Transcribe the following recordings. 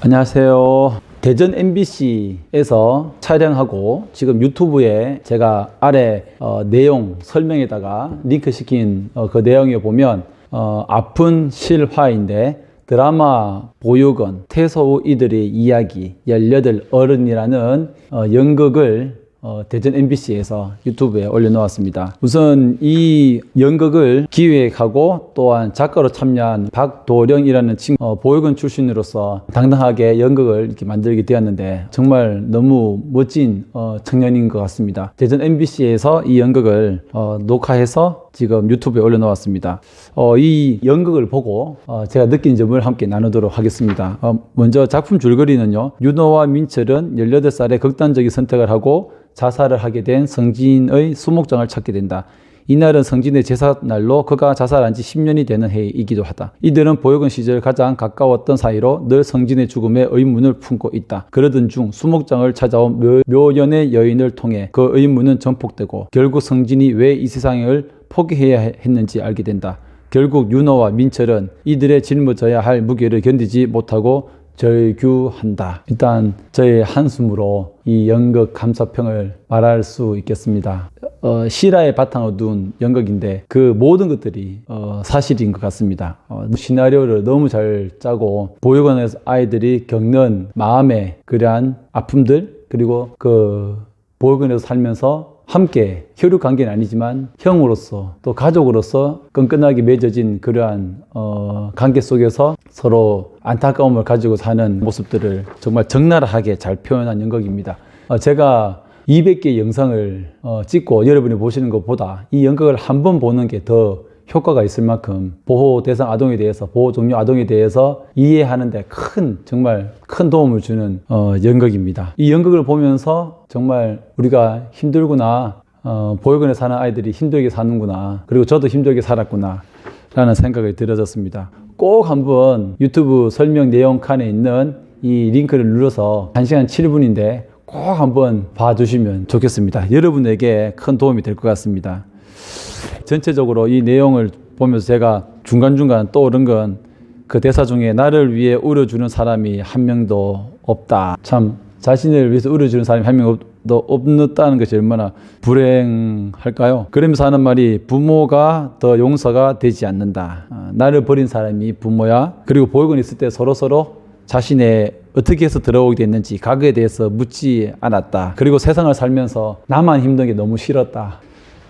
안녕하세요. 대전 MBC에서 촬영하고 지금 유튜브에 제가 아래 내용 설명에다가 링크 시킨 그 내용에 보면 아픈 실화인데 드라마 보육원 태소 이들의 이야기 18 어른이라는 연극을 대전 MBC에서 유튜브에 올려놓았습니다. 우선 이 연극을 기획하고 또한 작가로 참여한 박도령이라는 친구, 보육원 출신으로서 당당하게 연극을 이렇게 만들게 되었는데 정말 너무 멋진 청년인 것 같습니다. 대전 MBC에서 이 연극을 녹화해서 지금 유튜브에 올려놓았습니다. 이 연극을 보고 제가 느낀 점을 함께 나누도록 하겠습니다. 먼저 작품 줄거리는요. 윤호와 민철은 18살에 극단적인 선택을 하고 자살을 하게 된 성진의 수목장을 찾게 된다. 이날은 성진의 제삿날로 그가 자살한 지 10년이 되는 해이기도 하다. 이들은 보육원 시절 가장 가까웠던 사이로 늘 성진의 죽음에 의문을 품고 있다. 그러던 중 수목장을 찾아온 묘연의 여인을 통해 그 의문은 전폭되고 결국 성진이 왜 이 세상을 포기해야 했는지 알게 된다. 결국 윤호와 민철은 이들의 짊어져야 할 무게를 견디지 못하고 절규한다. 일단 저의 한숨으로 이 연극 감사평을 말할 수 있겠습니다. 실화에 바탕을 둔 연극인데 그 모든 것들이 사실인 것 같습니다. 시나리오를 너무 잘 짜고 보육원에서 아이들이 겪는 마음의 그러한 아픔들 그리고 그 보육원에서 살면서 함께 혈육 관계는 아니지만 형으로서 또 가족으로서 끈끈하게 맺어진 그러한 관계 속에서 서로 안타까움을 가지고 사는 모습들을 정말 적나라하게 잘 표현한 연극입니다. 제가 200개의 영상을 찍고 여러분이 보시는 것보다 이 연극을 한 번 보는 게 더 효과가 있을 만큼 보호 대상 아동에 대해서 보호 종료 아동에 대해서 이해하는데 정말 큰 도움을 주는 연극입니다. 이 연극을 보면서 정말 우리가 힘들구나, 보육원에 사는 아이들이 힘들게 사는구나, 그리고 저도 힘들게 살았구나 라는 생각이 들어졌습니다. 꼭 한번 유튜브 설명 내용 칸에 있는 이 링크를 눌러서 1시간 7분인데 꼭 한번 봐주시면 좋겠습니다. 여러분에게 큰 도움이 될 것 같습니다. 전체적으로 이 내용을 보면서 제가 중간중간 떠오른 건 그 대사 중에 나를 위해 울어주는 사람이 한 명도 없다. 참 자신을 위해서 울어주는 사람이 한 명도 없다는 것이 얼마나 불행할까요? 그러면서 하는 말이 부모가 더 용서가 되지 않는다. 나를 버린 사람이 부모야. 그리고 보육원에 있을 때 서로서로 자신의 어떻게 해서 들어오게 됐는지 과거에 대해서 묻지 않았다. 그리고 세상을 살면서 나만 힘든 게 너무 싫었다.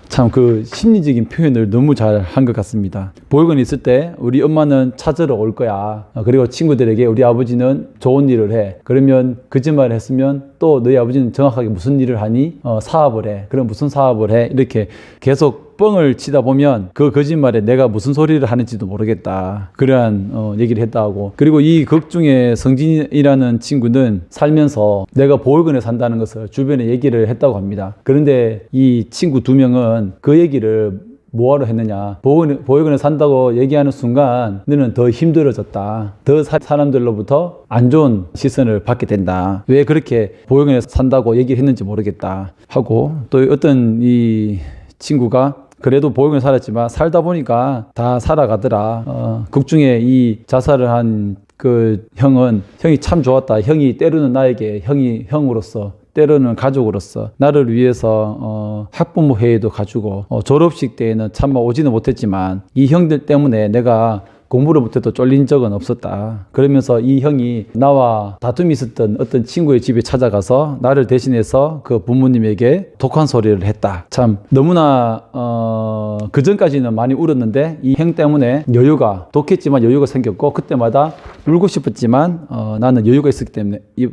참 그 심리적인 표현을 너무 잘 한 것 같습니다. 보육원에 있을 때 우리 엄마는 찾으러 올 거야. 그리고 친구들에게 우리 아버지는 좋은 일을 해. 그러면 거짓말을 했으면 또 너희 아버지는 정확하게 무슨 일을 하니? 사업을 해. 그럼 무슨 사업을 해? 이렇게 계속 뻥을 치다 보면 그 거짓말에 내가 무슨 소리를 하는지도 모르겠다. 그러한 얘기를 했다고. 그리고 이 극 중에 성진이라는 친구는 살면서 내가 보육원에 산다는 것을 주변에 얘기를 했다고 합니다. 그런데 이 친구 2명은 그 얘기를 뭐하러 했느냐. 보육원에 산다고 얘기하는 순간 너는 더 힘들어졌다. 더 사람들로부터 안 좋은 시선을 받게 된다. 왜 그렇게 보육원에 산다고 얘기를 했는지 모르겠다 하고, 또 어떤 이 친구가 그래도 보육원에 살았지만 살다 보니까 다 살아가더라. 극 중에 이 자살을 한 그 형이 참 좋았다. 형이 때로는 나에게 형으로서 때로는 가족으로서 나를 위해서 학부모 회의도 가지고 졸업식 때에는 참 오지는 못했지만 이 형들 때문에 내가 공부를 못해도 쫄린 적은 없었다. 그러면서 이 형이 나와 다툼이 있었던 어떤 친구의 집에 찾아가서 나를 대신해서 그 부모님에게 독한 소리를 했다. 참 너무나 그 전까지는 많이 울었는데 이 형 때문에 독했지만 여유가 생겼고, 그때마다 울고 싶었지만 나는 여유가 있었기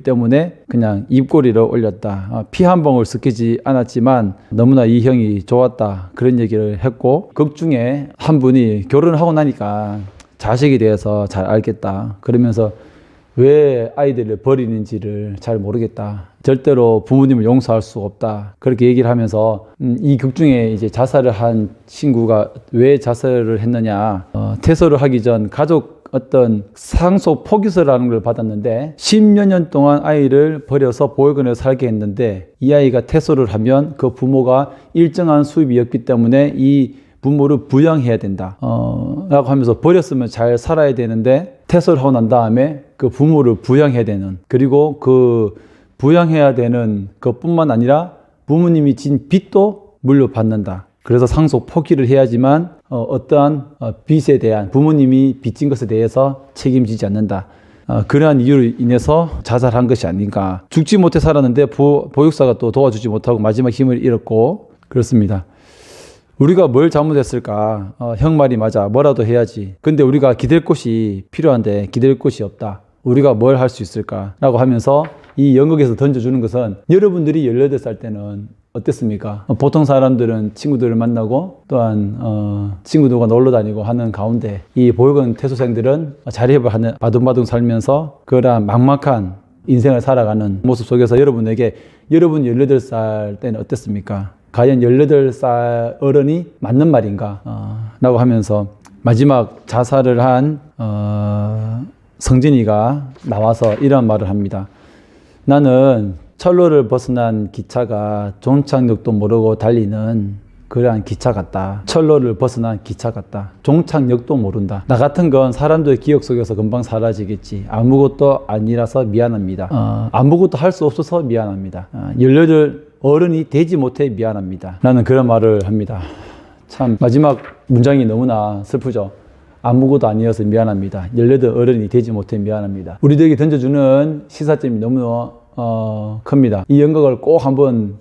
때문에 그냥 입꼬리를 올렸다. 피 한 방울 섞이지 않았지만 너무나 이 형이 좋았다. 그런 얘기를 했고, 극 중에 한 분이 결혼을 하고 나니까 자식에 대해서 잘 알겠다. 그러면서 왜 아이들을 버리는지를 잘 모르겠다. 절대로 부모님을 용서할 수 없다. 그렇게 얘기를 하면서 이 극 중에 이제 자살을 한 친구가 왜 자살을 했느냐. 퇴소를 하기 전 가족 어떤 상속 포기서라는 걸 받았는데 10여 년 동안 아이를 버려서 보육원에서 살게 했는데 이 아이가 퇴소를 하면 그 부모가 일정한 수입이 없기 때문에 이 부모를 부양해야 된다 라고 하면서 버렸으면 잘 살아야 되는데 퇴소를 하고 난 다음에 그 부모를 부양해야 되는, 그리고 그 부양해야 되는 것뿐만 아니라 부모님이 진 빚도 물려받는다. 그래서 상속 포기를 해야지만 어떠한 빚에 대한, 부모님이 빚진 것에 대해서 책임지지 않는다. 그러한 이유로 인해서 자살한 것이 아닌가. 죽지 못해 살았는데 보육사가 또 도와주지 못하고 마지막 힘을 잃었고, 그렇습니다. 우리가 뭘 잘못했을까? 형 말이 맞아. 뭐라도 해야지. 근데 우리가 기댈 곳이 필요한데 기댈 곳이 없다. 우리가 뭘 할 수 있을까? 라고 하면서 이 연극에서 던져주는 것은, 여러분들이 18살 때는 어땠습니까? 보통 사람들은 친구들을 만나고 또한 친구들과 놀러 다니고 하는 가운데, 이 보육원 퇴소생들은 자립을 하는 바둥바둥 살면서 그러한 막막한 인생을 살아가는 모습 속에서 여러분에게, 여러분 18살 때는 어땠습니까? 과연 18살 어른이 맞는 말인가? 라고 하면서 마지막 자살을 한 성진이가 나와서 이런 말을 합니다. 나는 철로를 벗어난 기차가 종착역도 모르고 달리는 그러한 기차 같다. 철로를 벗어난 기차 같다. 종착역도 모른다. 나 같은 건 사람들의 기억 속에서 금방 사라지겠지. 아무것도 아니라서 미안합니다. 아무것도 할 수 없어서 미안합니다. 18 어른이 되지 못해 미안합니다. 라는 그런 말을 합니다. 참 마지막 문장이 너무나 슬프죠. 아무것도 아니어서 미안합니다. 18 어른이 되지 못해 미안합니다. 우리들에게 던져주는 시사점이 너무 큽니다. 이 연극을 꼭 한번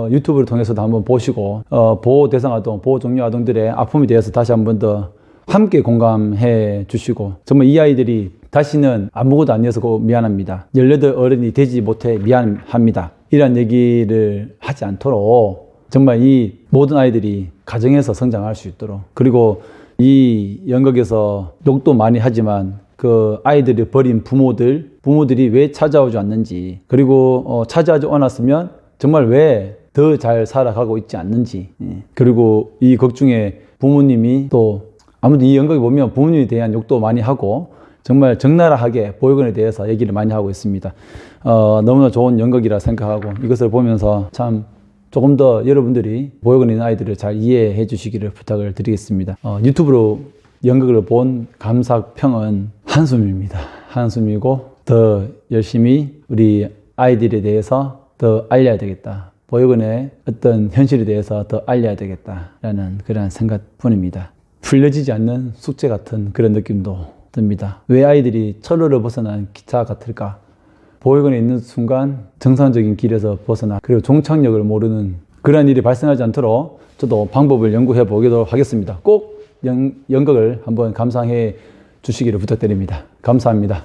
유튜브를 통해서도 한번 보시고 보호 대상 아동, 보호 종료 아동들의 아픔에 대해서 다시 한번 더 함께 공감해 주시고, 정말 이 아이들이 다시는 아무것도 아니어서 미안합니다. 18 어른이 되지 못해 미안합니다. 이런 얘기를 하지 않도록 정말 이 모든 아이들이 가정에서 성장할 수 있도록, 그리고 이 연극에서 욕도 많이 하지만 그 아이들이 버린 부모들이 왜 찾아오지 않는지, 그리고 찾아오지 않았으면 정말 왜 더 잘 살아가고 있지 않는지, 그리고 이 극 중에 부모님이 또 아무튼 이 연극에 보면 부모님에 대한 욕도 많이 하고 정말 적나라하게 보육원에 대해서 얘기를 많이 하고 있습니다. 너무나 좋은 연극이라 생각하고, 이것을 보면서 참 조금 더 여러분들이 보육원에 있는 아이들을 잘 이해해 주시기를 부탁을 드리겠습니다. 유튜브로 연극을 본 감상평은 한숨입니다. 한숨이고, 더 열심히 우리 아이들에 대해서 더 알려야 되겠다. 보육원의 어떤 현실에 대해서 더 알려야 되겠다라는 그런 생각뿐입니다. 풀려지지 않는 숙제 같은 그런 느낌도 듭니다. 왜 아이들이 철로를 벗어난 기차 같을까? 보육원에 있는 순간 정상적인 길에서 벗어나, 그리고 종착역을 모르는 그런 일이 발생하지 않도록 저도 방법을 연구해 보도록 하겠습니다. 꼭 연극을 한번 감상해 주시기를 부탁드립니다. 감사합니다.